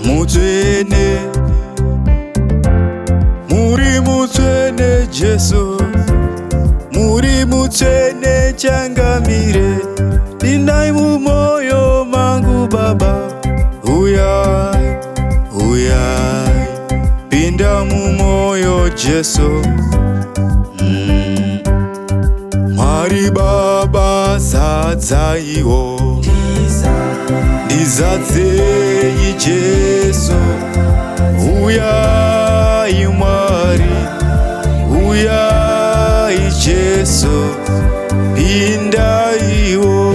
mutsvene, muri mutsvene Jesu, muri mutsvene changamire, pindai mumoyo mangu Baba, uyai, uyai, pinda mumoyo Jesu. Mwari Baba zadzaiwo, ndizadzei Jesu, uyai Mwari, uyai Jesu, pindaiwo,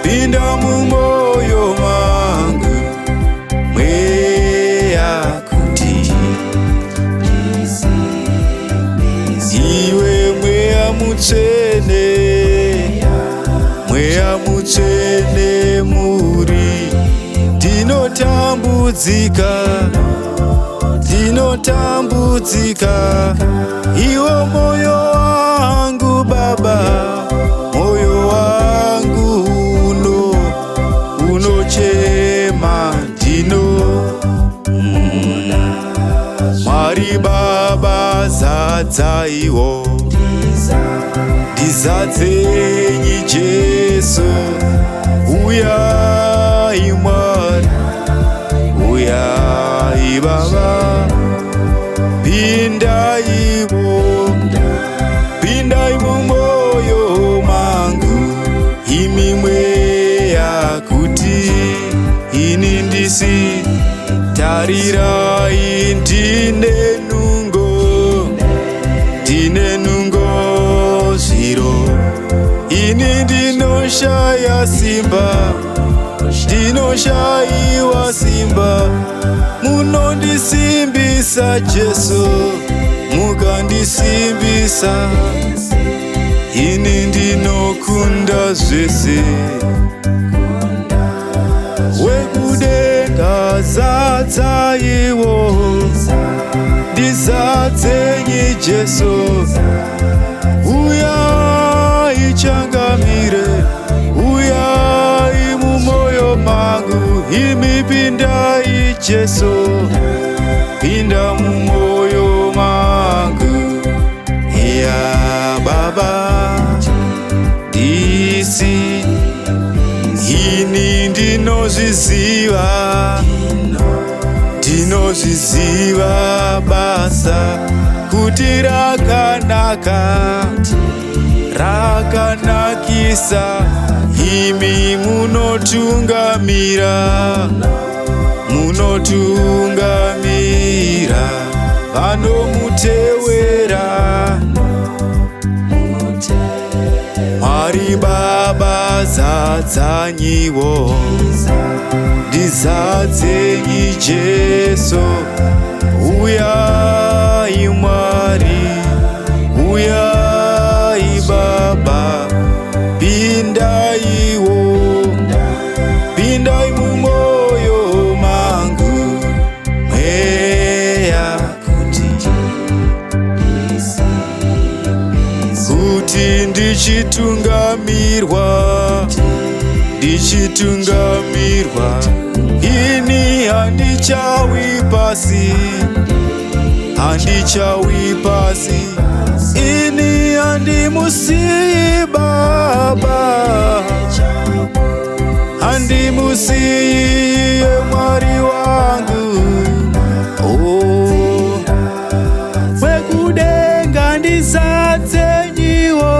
pinda mumoyo mangu, mweya kuti iwe mweya mutsvene, mweya mutsvene muri, ndinotambudzika, ndinotambudzika, iwo moyo wangu Baba, moyo wangu unochema, Mwari Baba zadzaiwo, ndizadzei Jesu, uyai Mwari, uyai Baba, pindaiwo, pindai mumoyo mangu, imi mweya kuti ini ndisi tarirai, ndine nungo zviro, ini ndinoshaya simba, ndinoshayiwa simba, munondisimbisa Jesu, mukandisimbisa, ini ndinokunda zvese. Wekudenga zadzaiwo, ndizadzei Jesu, uyai changamire, uyai mumoyo mangu, imi pindai Jesu, pinda mumoyo mangu, ya Baba, ndisi ini ndinozviziva, ndinozviziva basa kuti rakanaka, rakanakisa, imi munotungamira, munotungamira vanomutevera. Mwari Baba zadzanyiwo, ndizadzei Jesu, uyai Mwari, uyai Baba, pindaiwo, pindai mumoyo mangu, mweya kuti ndichitungamirwa, ndichitungamirwa, ini handichawi pasi, handichawi pasi, ini handimusiyi Baba, handimusiyi Mwari wangu, oh, wekudenga ndizadzeiwo,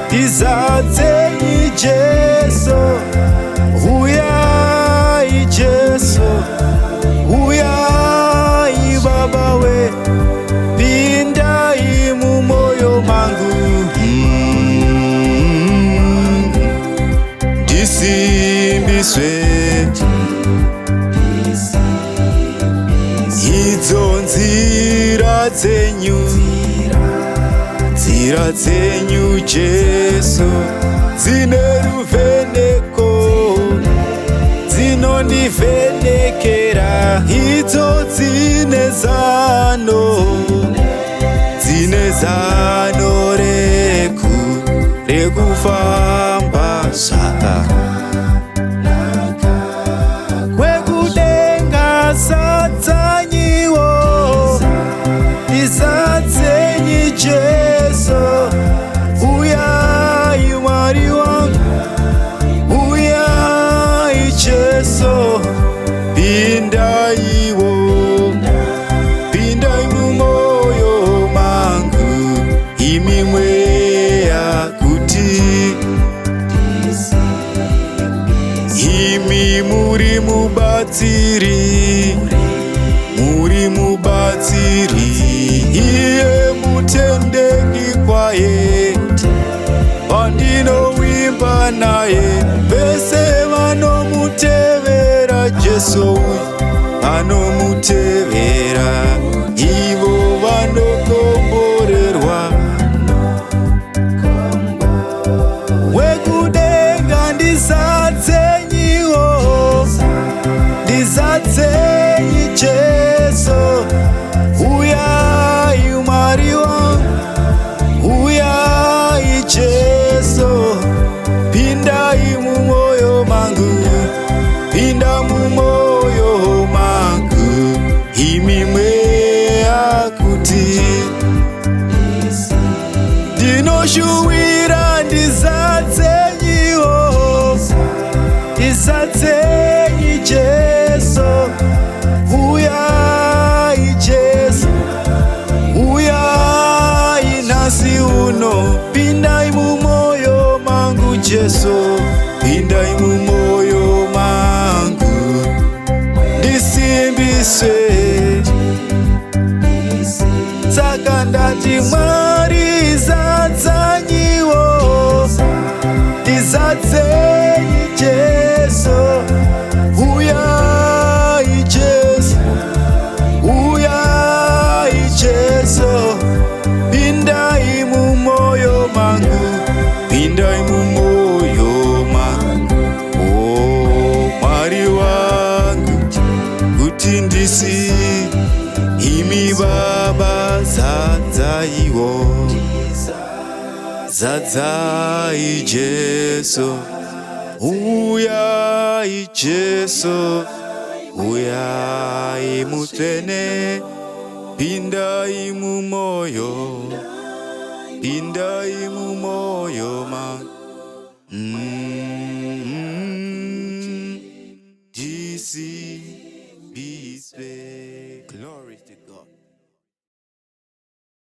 ndizadzei Jesu, uyai Jesu, uyai Baba we, pindai mumoyo mangu, ndisimbiswe, idzo nzira dzenyu, nzira dzenyu Jesu, dzine ruvheneko, dzinondivhenekera, idzo dzine zano, dzine zano rekufamba zvakanaka. imi muri mubatsiri, iye mutendeki kwaye, pandinowimba naye, vese vanomutevera Jesu uyu, vanomutevera ivo vanokomborerwa. Wekudenga ndizadzenyiwo, ndizadzenyi Jesu, uyai Mwari wangu, uyai Jesu, pindai mumoyo mangu, pinda mumoyo mangu, imi mweyakuti ndinoshuwira ndizadzenyiwo, ndizadzenyi Jesu, uyai Jesu, uyai nasi uno, pindai mumoyo mangu Jesu, pindai mumoyo mangu, ndisimbiswe. Saka ndati Mwari zadzanyiwo, ndizadzenyi Jesu, uyai Jesu, uyai Jesu, pindai mumoyo mangu, pindai mumoyo mangu. Oh, Mwari wangu kuti ndisi, imi Baba zadzaiwo, zadzai Jesu, uyai Jesu, uyai mutsvene, pindai mumoyo, pindai mumoyo mangu.